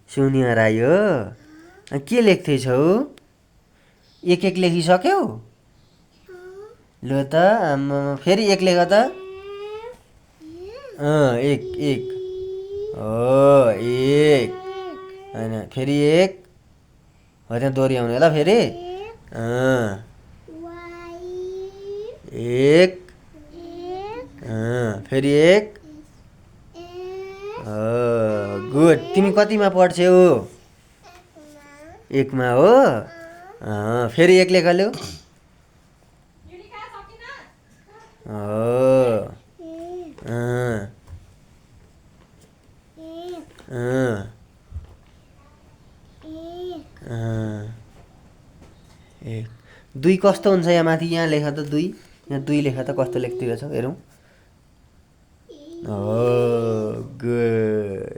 सोनिया राई हो। के लेख्दैछौ? एक एक लेखिसक्यौ? ल त आम्मामा फेरि एक लेख त। एक एक हो एक होइन फेरि एक हो त्यहाँ दोहोऱ्याउने ल फेरि एक फेरि एक गुड। तिमी कतिमा पढ्छौ? एकमा हो। फेरि एक लेख लु। एक दुई कस्तो हुन्छ यहाँ माथि? यहाँ लेख त दुई। यहाँ दुई लेख त कस्तो लेख्दै रहेछौ हेरौँ। हो गुड।